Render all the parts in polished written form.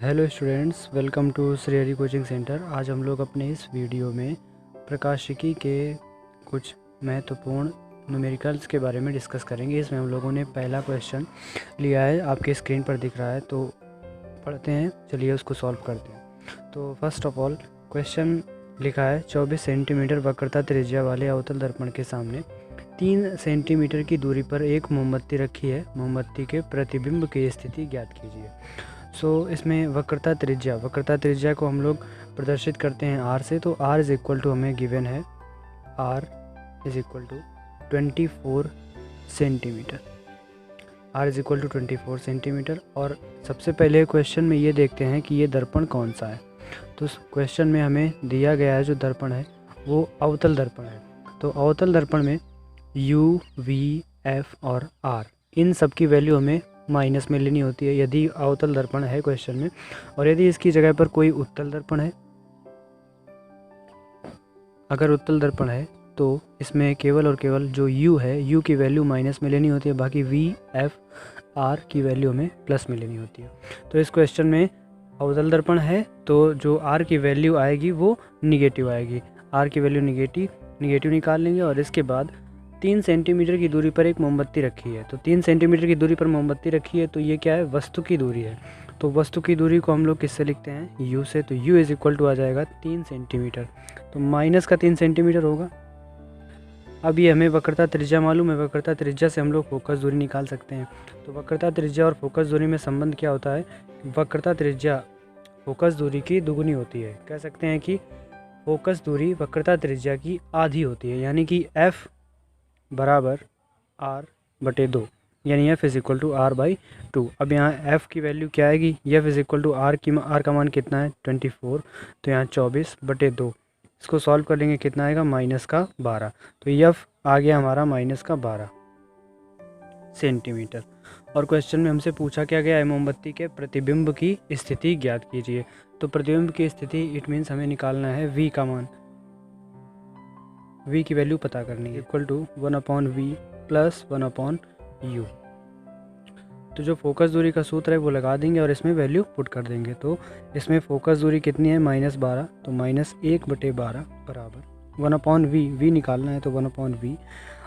Hello students, welcome to Shreyari coaching centre. आज हम लोग अपने इस वीडियो में प्रकाशिकी के कुछ महत्वपूर्ण न्यूमेरिकल्स के बारे में डिस्कस करेंगे। इसमें हम लोगों ने पहला क्वेश्चन लिया है, आपके स्क्रीन पर दिख रहा है, तो पढ़ते हैं। चलिए उसको सॉल्व करते हैं। तो फर्स्ट ऑफ ऑल क्वेश्चन लिखा है 24 सेंटीमीटर वक्रता त्रिज्या वाले अवतल दर्पण के सामने 3 सेंटीमीटर की दूरी पर एक मोमबत्ती रखी है। मोमबत्ती के प्रतिबिंब की स्थिति ज्ञात कीजिए। इसमें वक्रता त्रिज्या को हम लोग प्रदर्शित करते हैं आर से। तो आर इज इक्वल टू हमें गिवन है, R is equal to 24 centimetre. R is equal to 24 centimetre. और सबसे पहले क्वेश्चन में ये देखते हैं कि ये दर्पण कौन सा है। तो उस क्वेश्चन में हमें दिया गया है जो दर्पण है वो अवतल दर्पण है। तो अवतल दर्पण में यू, वी, एफ और आर इन सब की वैल्यू हमें माइनस में लेनी होती है यदि अवतल दर्पण है क्वेश्चन में। और यदि इसकी जगह पर कोई उत्तल दर्पण है, अगर उत्तल दर्पण है तो इसमें केवल और केवल जो u है, u की वैल्यू माइनस में लेनी होती है, बाकी v, f, r की वैल्यू हमें प्लस में लेनी होती है। तो इस क्वेश्चन में अवतल दर्पण है तो जो r की वैल्यू आएगी वो निगेटिव आएगी। r की वैल्यू निगेटिव निकाल लेंगे। और इसके बाद 3 सेंटीमीटर की दूरी पर एक मोमबत्ती रखी है। तो 3 सेंटीमीटर की दूरी पर मोमबत्ती रखी है, तो ये क्या है, वस्तु की दूरी है। तो वस्तु की दूरी को हम लोग किससे लिखते हैं, u से। तो u इज इक्वल टू आ जाएगा 3 सेंटीमीटर। तो माइनस का 3 सेंटीमीटर होगा। अब ये हमें वक्रता त्रिज्या मालूम है, वक्रता त्रिज्या से हम लोग फोकस दूरी निकाल सकते हैं। तो वक्रता त्रिज्या और फोकस दूरी में संबंध क्या होता है, वक्रता त्रिज्या फोकस दूरी की दुगुनी होती है। कह सकते हैं कि फोकस दूरी वक्रता त्रिज्या की आधी होती है, यानी कि f बराबर r/2, यानी f is equal to r/2। अब यहाँ f की वैल्यू क्या आएगी, f is equal to r का मान कितना है 24, तो यहाँ 24/2। इसको सॉल्व कर लेंगे, कितना आएगा -12। तो f आ गया हमारा -12 सेंटीमीटर। और क्वेश्चन में हमसे पूछा क्या गया है, मोमबत्ती के प्रतिबिंब की स्थिति ज्ञात कीजिए। तो प्रतिबिंब की स्थिति इट मीन्स हमें निकालना है v का मान, v की वैल्यू पता करनी है, equal to 1/v plus 1/u। तो जो फोकस दूरी का सूत्र है वो लगा देंगे और इसमें वैल्यू पुट कर देंगे। तो इसमें फोकस दूरी कितनी है, -12, तो -1/12 बराबर 1/v, v निकालना है तो 1/v।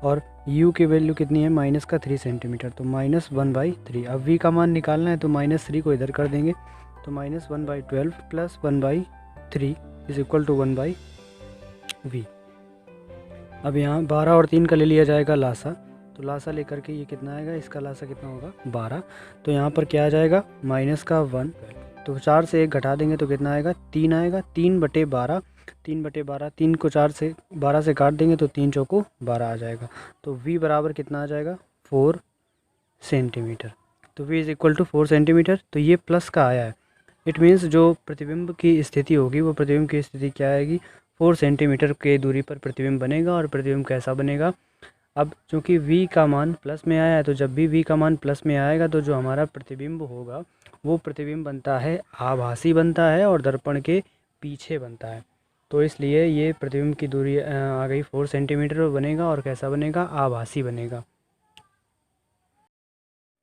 और u की वैल्यू कितनी है, -3 सेंटीमीटर, तो -1/3। अब v का मान निकालना है तो -3 को इधर कर देंगे, तो -1/12 plus 1/3 is equal to 1/v। अब यहाँ 12 और 3 का ले लिया जाएगा लासा, तो लासा लेकर के ये कितना आएगा, इसका लासा कितना होगा 12। तो यहाँ पर क्या आ जाएगा, -1, तो 4 से 1 घटा देंगे तो कितना आएगा 3 आएगा, 3/12, 3/12, 3 को 4 से 12 से काट देंगे तो 3 चौको 12 आ जाएगा। तो v बराबर कितना आ जाएगा 4 सेंटीमीटर। तो v is equal to 4 centimetre. तो ये प्लस का आया है, इट मीन्स जो प्रतिबिंब की स्थिति होगी वो प्रतिबिंब की स्थिति क्या आएगी, 4 सेंटीमीटर के दूरी पर प्रतिबिंब बनेगा। और प्रतिबिंब कैसा बनेगा, अब चूँकि v का मान प्लस में आया है, तो जब भी v का मान प्लस में आएगा तो जो हमारा प्रतिबिंब होगा वो प्रतिबिंब बनता है आभासी बनता है और दर्पण के पीछे बनता है। तो इसलिए ये प्रतिबिंब की दूरी आ गई 4 सेंटीमीटर बनेगा। और कैसा बनेगा, आभासी बनेगा।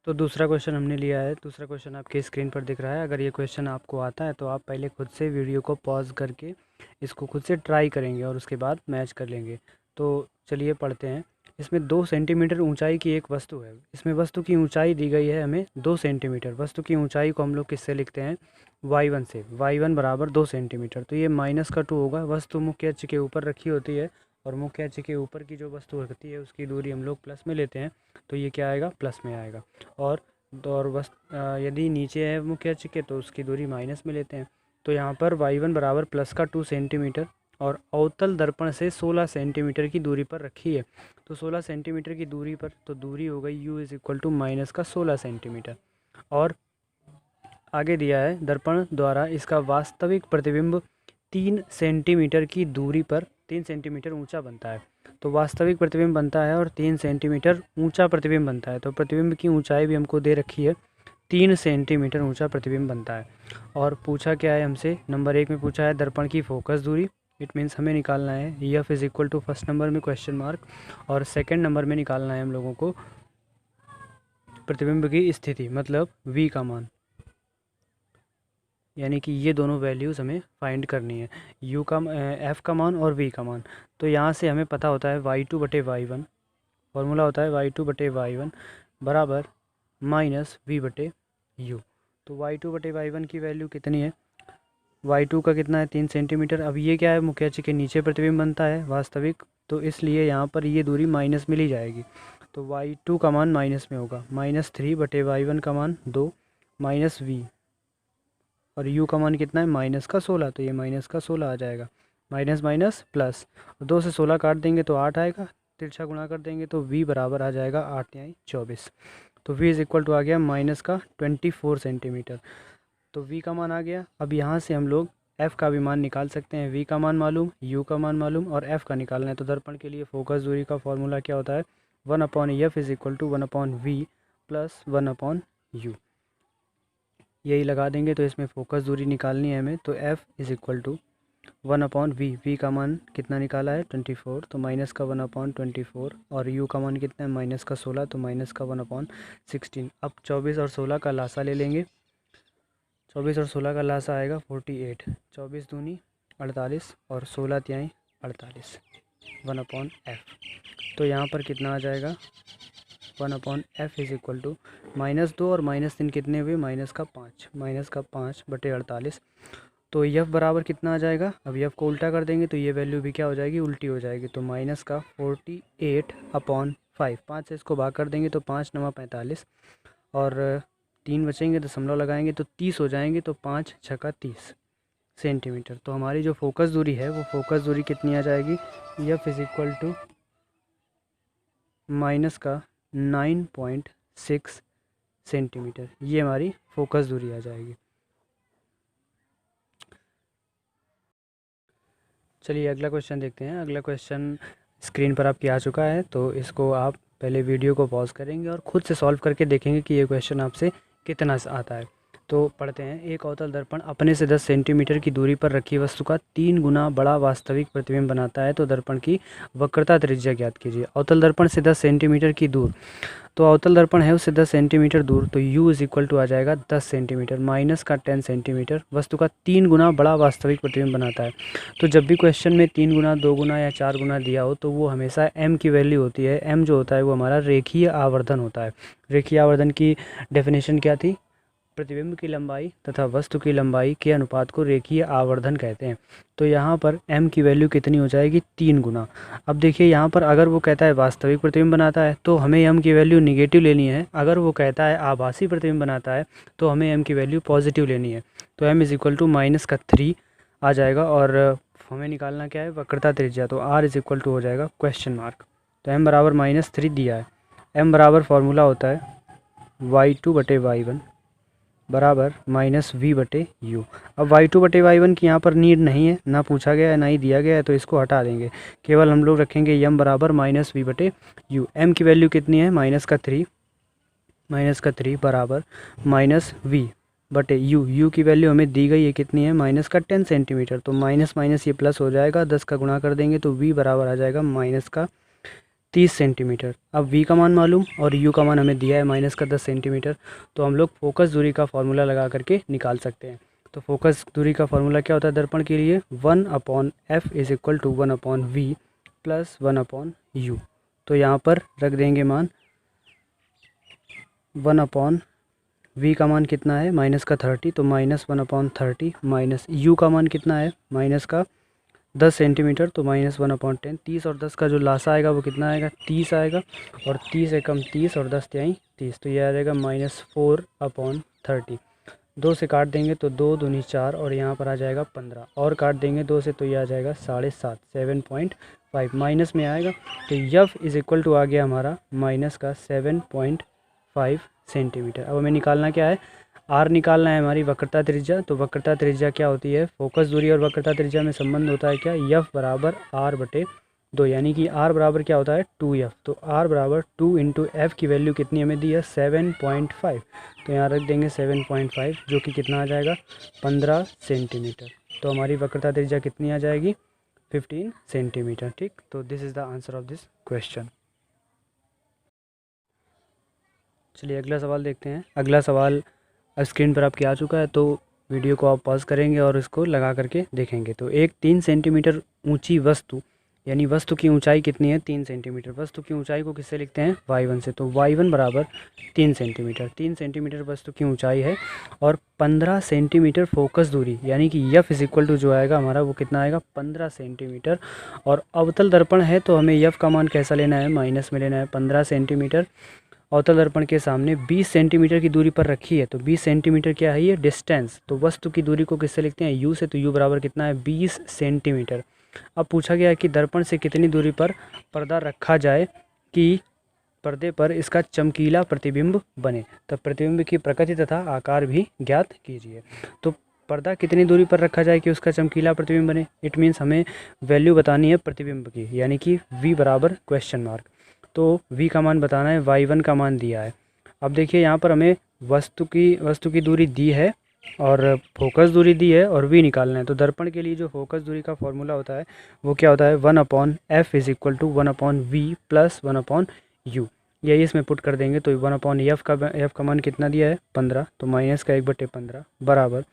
तो दूसरा क्वेश्चन हमने लिया है, दूसरा क्वेश्चन आपके स्क्रीन पर दिख रहा है। अगर ये क्वेश्चन आपको आता है तो आप पहले खुद से वीडियो को पॉज करके इसको खुद से ट्राई करेंगे और उसके बाद मैच कर लेंगे। तो चलिए पढ़ते हैं। इसमें 2 सेंटीमीटर ऊंचाई की एक वस्तु है। इसमें वस्तु की ऊंचाई दी गई है हमें 2 सेंटीमीटर। वस्तु की ऊंचाई को हम लोग किससे लिखते हैं, y1 से। y1 बराबर 2 सेंटीमीटर। तो ये -2 होगा। वस्तु मुख्य अक्ष के ऊपर रखी होती है और मुख्य अक्ष के ऊपर की जो वस्तु होती है उसकी दूरी हम लोग प्लस में लेते हैं, तो ये क्या आएगा, प्लस में आएगा। और यदि नीचे है मुख्य अक्ष के तो उसकी दूरी माइनस में लेते हैं। तो यहाँ पर y1 बराबर प्लस का 2 सेंटीमीटर और अवतल दर्पण से 16 सेंटीमीटर की दूरी पर रखी है। तो 16 सेंटीमीटर की दूरी पर, तो दूरी हो गई u is equal to -16 centimetre. और आगे दिया है दर्पण द्वारा इसका वास्तविक प्रतिबिंब 3 सेंटीमीटर की दूरी पर 3 सेंटीमीटर ऊंचा बनता है। तो वास्तविक प्रतिबिंब बनता है और 3 सेंटीमीटर ऊंचा प्रतिबिंब बनता है। तो प्रतिबिंब की ऊंचाई भी हमको दे रखी है, 3 सेंटीमीटर ऊंचा प्रतिबिंब बनता है। और पूछा क्या है हमसे, नंबर 1 में पूछा है दर्पण की फोकस दूरी। इट मीन्स हमें निकालना है F is equal to first number में क्वेश्चन मार्क, और सेकेंड नंबर में निकालना है हम लोगों को प्रतिबिंब की स्थिति, मतलब v का मान। यानी कि ये दोनों वैल्यूज़ हमें फाइंड करनी है, यू का एफ़ का मान और वी का मान। तो यहाँ से हमें पता होता है y2/y1, फॉर्मूला होता है y2/y1 बराबर माइनस v/u। तो y2/y1 की वैल्यू कितनी है, y2 का कितना है 3 सेंटीमीटर। अब ये क्या है, मुख्य अक्ष के नीचे प्रतिबिंब बनता है वास्तविक, तो इसलिए यहाँ पर ये दूरी माइनस में ली जाएगी। तो y2 का मान माइनस में होगा, -3/y1 का मान 2 माइनस v, और u का मान कितना है -16, तो ये -16 आ जाएगा। माइनस माइनस प्लस, 2 से 16 काट देंगे तो 8 आएगा, तिरछा गुणा कर देंगे तो v बराबर आ जाएगा 8 यानी 24। तो v इज़ इक्वल टू आ गया -24 सेंटीमीटर। तो v का मान आ गया। अब यहाँ से हम लोग f का भी मान निकाल सकते हैं। v का मान मालूम, u का मान मालूम और f का निकालना है। तो दर्पण के लिए फोकस दूरी का फॉर्मूला क्या होता है, 1/f is equal to 1/v plus 1/u। यही लगा देंगे तो इसमें फोकस दूरी निकालनी है हमें। तो f is equal to 1/v, v का मान कितना निकाला है 24, तो माइनस का 1/24, और u का मान कितना है -16, तो माइनस का 1/16। अब 24 और 16 का लासा ले लेंगे, 24 और 16 का लासा आएगा 48, 24 दूनी 48 और 16 तिहाई 48, 1/f। तो यहाँ पर कितना आ जाएगा 1/f इज़ इक्वल टू -2 और -3 कितने हुए, -5/48। तो यफ बराबर कितना आ जाएगा, अब यफ को उल्टा कर देंगे तो ये वैल्यू भी क्या हो जाएगी, उल्टी हो जाएगी। तो -48/5, 5 से इसको भाग कर देंगे तो 5 9 45, और 3 बचेंगे, दशमलव लगाएंगे तो 30 हो जाएंगे। तो 5 6 30 सेंटीमीटर। तो हमारी जो फोकस दूरी है वो फोकस दूरी कितनी आ जाएगी, F is equal to -9.6 centimetre. ये हमारी फोकस दूरी आ जाएगी। चलिए अगला क्वेश्चन देखते हैं। अगला क्वेश्चन स्क्रीन पर आपकी आ चुका है, तो इसको आप पहले वीडियो को पॉज करेंगे और ख़ुद से सॉल्व करके देखेंगे कि ये क्वेश्चन आपसे कितना आता है। तो पढ़ते हैं। एक अवतल दर्पण अपने से 10 सेंटीमीटर की दूरी पर रखी वस्तु का 3 गुना बड़ा वास्तविक प्रतिबिंब बनाता है, तो दर्पण की वक्रता त्रिज्या ज्ञात कीजिए। अवतल दर्पण से 10 सेंटीमीटर की दूर, तो अवतल दर्पण है उससे 10 सेंटीमीटर दूर, तो u इज़ इक्वल टू आ जाएगा 10 सेंटीमीटर माइनस का 10 सेंटीमीटर, वस्तु का 3 गुना बड़ा वास्तविक प्रतिबिंब बनाता है। तो जब भी क्वेश्चन में 3 गुना 2 गुना या 4 गुना दिया हो तो वो हमेशा m की वैल्यू होती है। m जो होता है वो हमारा रेखीय आवर्धन होता है। रेखीय आवर्धन की डेफिनेशन क्या थी, प्रतिबिंब की लंबाई तथा वस्तु की लंबाई के अनुपात को रेखीय आवर्धन कहते हैं। तो यहाँ पर m की वैल्यू कितनी हो जाएगी, 3 गुना। अब देखिए यहाँ पर अगर वो कहता है वास्तविक प्रतिबिंब बनाता है तो हमें m की वैल्यू निगेटिव लेनी है, अगर वो कहता है आभासी प्रतिबिंब बनाता है तो हमें m की वैल्यू पॉजिटिव लेनी है। तो m इज़ इक्वल टू -3 आ जाएगा, और हमें निकालना क्या है, वक्रता त्रिज्या। तो r इज़ इक्वल टू हो जाएगा क्वेश्चन मार्क। तो m बराबर -3 दिया है। m बराबर फॉर्मूला होता है y2/y1 बराबर -v/u। अब y2/y1 की यहाँ पर नीड नहीं है, ना पूछा गया है ना ही दिया गया है, तो इसको हटा देंगे। केवल हम लोग रखेंगे m बराबर -v/u। m की वैल्यू कितनी है -3 बराबर -v/u। u की वैल्यू हमें दी गई है कितनी है, -10 सेंटीमीटर। तो माइनस माइनस ये प्लस हो जाएगा, 10 का गुणा कर देंगे तो v बराबर आ जाएगा -30 सेंटीमीटर। अब v का मान मालूम और u का मान हमें दिया है -10 सेंटीमीटर, तो हम लोग फोकस दूरी का फॉर्मूला लगा करके निकाल सकते हैं। तो फोकस दूरी का फॉर्मूला क्या होता है दर्पण के लिए, 1/f is equal to 1/v plus 1/u। तो यहाँ पर रख देंगे मान 1/v का मान कितना है -30, तो -1/30 माइनस u का मान कितना है -10 सेंटीमीटर, तो -1/10। 30 और 10 का जो लासा आएगा वो कितना आएगा, 30 आएगा, और 30 एकम 30 और 10 तिहाई 30, तो ये आ जाएगा -4/30। 2 से काट देंगे तो 2 दूनी 4, और यहाँ पर आ जाएगा 15, और काट देंगे 2 से तो ये आ जाएगा 7.5 7.5 माइनस में आएगा। तो यफ इज़ इक्वल टू आ गया हमारा -7.5 सेंटीमीटर। अब हमें निकालना क्या है, आर निकालना है हमारी वक्रता त्रिज्या। तो वक्रता त्रिज्या क्या होती है, फोकस दूरी और वक्रता त्रिज्या में संबंध होता है क्या, यफ बराबर r/2, यानी कि r बराबर क्या होता है 2f। तो r बराबर 2 × f की वैल्यू कितनी हमें दी है 7.5, तो यहाँ रख देंगे 7.5, जो कि कितना आ जाएगा 15 सेंटीमीटर। तो हमारी वक्रता त्रिज्या कितनी आ जाएगी 15 सेंटीमीटर। ठीक, तो this is the answer of this question. चलिए अगला सवाल देखते हैं। अगला सवाल स्क्रीन पर आपके आ चुका है। तो वीडियो को आप पॉज करेंगे और इसको लगा करके देखेंगे। तो एक 3 सेंटीमीटर ऊंची वस्तु, यानी वस्तु की ऊंचाई कितनी है 3 सेंटीमीटर। वस्तु की ऊंचाई को किससे लिखते हैं y1 से। तो y1 बराबर 3 सेंटीमीटर। 3 सेंटीमीटर वस्तु की ऊंचाई है और 15 सेंटीमीटर फोकस दूरी, यानी कि f इज इक्वल टू जो आएगा हमारा वो कितना आएगा 15 सेंटीमीटर। और अवतल दर्पण है तो हमें f का मान कैसा लेना है, माइनस में लेना है। 15 सेंटीमीटर अवतल दर्पण के सामने 20 सेंटीमीटर की दूरी पर रखी है, तो 20 सेंटीमीटर क्या है ये डिस्टेंस। तो वस्तु की दूरी को किससे लिखते हैं u से। तो u बराबर कितना है 20 सेंटीमीटर। अब पूछा गया है कि दर्पण से कितनी दूरी पर पर्दा रखा जाए कि पर्दे पर इसका चमकीला प्रतिबिंब बने। तब प्रतिबिंब की प्रकृति तथा आकार भी ज्ञात कीजिए। तो पर्दा कितनी दूरी पर रखा जाए कि उसका चमकीला प्रतिबिंब बने। इट मीन्स हमें वैल्यू बतानी है प्रतिबिंब की, यानी कि v बराबर क्वेश्चन मार्क। तो v का मान बताना है, y1 का मान दिया है। अब देखिए यहाँ पर हमें वस्तु की दूरी दी है और फोकस दूरी दी है और v निकालना है। तो दर्पण के लिए जो फोकस दूरी का फॉर्मूला होता है वो क्या होता है 1/f is equal to 1/v plus 1/u। यही इसमें पुट कर देंगे। तो 1/f का मान कितना दिया है 15, तो माइनस का 1/15 बराबर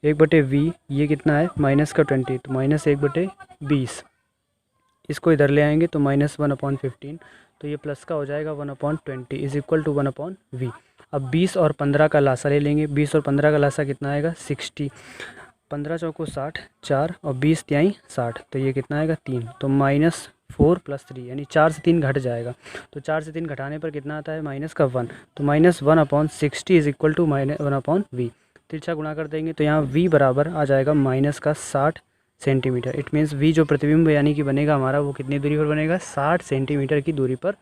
1/v, ये कितना है माइनस का 20, तो माइनस 1/20। इसको इधर ले आएंगे तो माइनस 1/15, तो ये प्लस का हो जाएगा 1/20 इज इक्वल टू 1/v। अब 20 और 15 का लासा ले लेंगे। 20 और 15 का लासा कितना आएगा 60। 15 चौको 60, 4 और 20 तिहाई 60, तो ये कितना आएगा 3। तो -4 + 3 यानी 4 से 3 घट जाएगा। तो 4 से 3 घटाने पर कितना आता है माइनस का 1। तो -1/60 इज इक्वल टू 1/v। तिरछा गुणा कर देंगे तो यहाँ v बराबर आ जाएगा माइनस का 60 सेंटीमीटर। इट मीन्स v जो प्रतिबिंब यानी कि बनेगा हमारा वो कितनी दूरी पर बनेगा 60 सेंटीमीटर की दूरी पर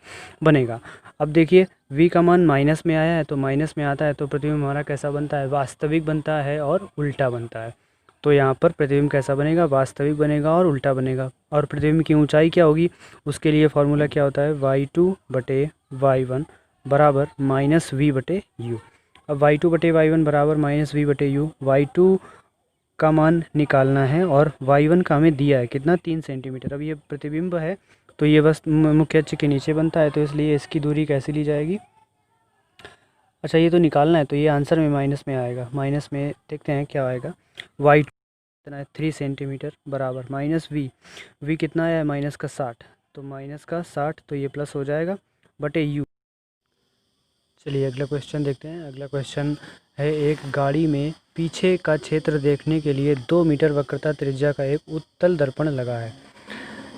बनेगा। अब देखिए v का मान माइनस में आया है तो माइनस में आता है तो प्रतिबिंब हमारा कैसा बनता है वास्तविक बनता है और उल्टा बनता है। तो यहाँ पर प्रतिबिंब कैसा बनेगा वास्तविक बनेगा और उल्टा बनेगा। और प्रतिबिंब की ऊंचाई क्या होगी उसके लिए फॉर्मूला क्या होता है y2/y1 बराबर -v/u। अब y2/y1 बराबर -v/u। y2 का मान निकालना है और y1 का हमें दिया है कितना 3 सेंटीमीटर। अब ये प्रतिबिंब है तो ये बस मुख्य अक्ष के नीचे बनता है, तो इसलिए इसकी दूरी कैसे ली जाएगी। अच्छा ये तो निकालना है तो ये आंसर में माइनस में आएगा। माइनस में देखते हैं क्या आएगा। y2 कितना है 3 सेंटीमीटर बराबर -v कितना है माइनस का 60, तो माइनस का 60 तो ये प्लस हो जाएगा /u। चलिए अगला क्वेश्चन देखते हैं। अगला क्वेश्चन है एक गाड़ी में पीछे का क्षेत्र देखने के लिए 2 मीटर वक्रता त्रिज्या का एक उत्तल दर्पण लगा है।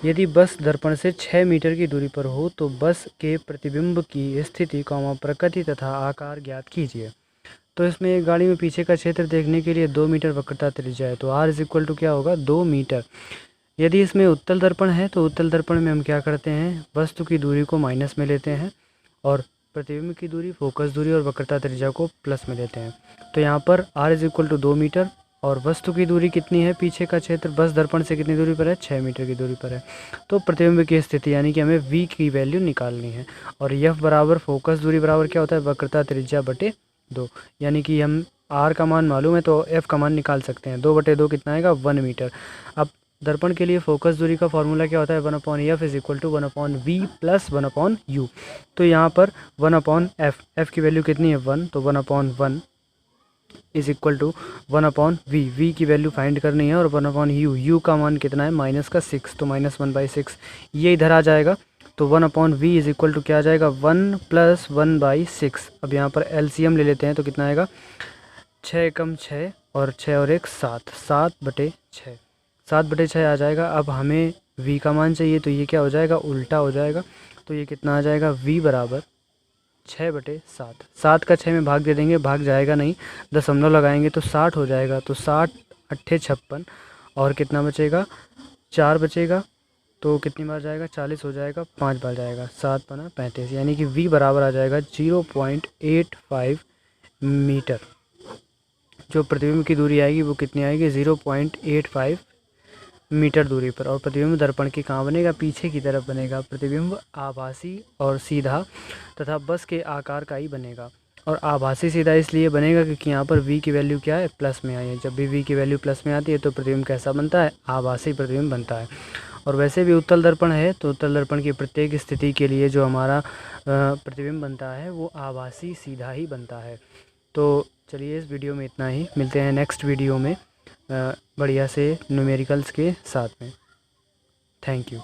यदि बस दर्पण से 6 मीटर की दूरी पर हो तो बस के प्रतिबिंब की स्थिति प्रकृति तथा आकार ज्ञात कीजिए। तो इसमें एक गाड़ी में पीछे का क्षेत्र देखने के लिए 2 मीटर वक्रता त्रिज्या है, तो r इज इक्वल टू क्या होगा 2 मीटर। यदि इसमें उत्तल दर्पण है तो उत्तल दर्पण में हम क्या करते हैं वस्तु की दूरी को माइनस में लेते हैं और प्रतिबिंब की दूरी फोकस दूरी और वक्रता त्रिज्या को प्लस में लेते हैं। तो यहाँ पर r is equal to 2 metre और वस्तु की दूरी कितनी है पीछे का क्षेत्र बस दर्पण से कितनी दूरी पर है 6 मीटर की दूरी पर है। तो प्रतिबिंब की स्थिति यानी कि हमें v की वैल्यू निकालनी है और f बराबर फोकस दूरी बराबर क्या होता है वक्रता त्रिज्या बटे 2, यानी कि हम r का मान मालूम है तो f का मान निकाल सकते हैं। 2/2 कितना आएगा 1 मीटर। अब दर्पण के लिए फोकस दूरी का फॉर्मूला क्या होता है 1/f is equal to 1/v plus 1/u। तो यहाँ पर 1/f, f की वैल्यू कितनी है 1, तो 1/1 is equal to 1/v, v की वैल्यू फाइंड करनी है और 1/u, u का मान कितना है माइनस का 6, तो -1/6 ये इधर आ जाएगा। तो 1/v इज इक्वल टू क्या आ जाएगा 1 + 1/6। अब यहाँ पर LCM ले लेते हैं तो कितना आएगा 6 कम 6 और 6 और 1 7, 7/6, 7/6 आ जाएगा। अब हमें v का मान चाहिए तो ये क्या हो जाएगा उल्टा हो जाएगा। तो ये कितना आ जाएगा v बराबर 6/7। 7 का 6 में भाग दे देंगे, भाग जाएगा नहीं, दशमलव लगाएंगे तो 60 हो जाएगा। तो 60 × 56 और कितना बचेगा 4 बचेगा, तो कितनी बार जाएगा 40 हो जाएगा, 5 बार जाएगा, 7 × 5 = 35, यानी कि v बराबर आ जाएगा 0.85 मीटर। जो प्रतिबिंब की दूरी आएगी वो कितनी आएगी 0.85 मीटर दूरी पर। और प्रतिबिंब दर्पण की कहाँ बनेगा पीछे की तरफ बनेगा। प्रतिबिंब आभासी और सीधा तथा बस के आकार का ही बनेगा। और आभासी सीधा इसलिए बनेगा क्योंकि यहाँ पर v की वैल्यू क्या है प्लस में आई है। जब भी v की वैल्यू प्लस में आती है तो प्रतिबिंब कैसा बनता है आभासी प्रतिबिंब बनता है। और वैसे भी उत्तल दर्पण है तो उत्तल दर्पण की प्रत्येक स्थिति के लिए जो हमारा प्रतिबिंब बनता है वो आभासी सीधा ही बनता है। तो चलिए इस वीडियो में इतना ही, मिलते हैं नेक्स्ट वीडियो में बढ़िया से न्यूमेरिकल्स के साथ में। Thank you.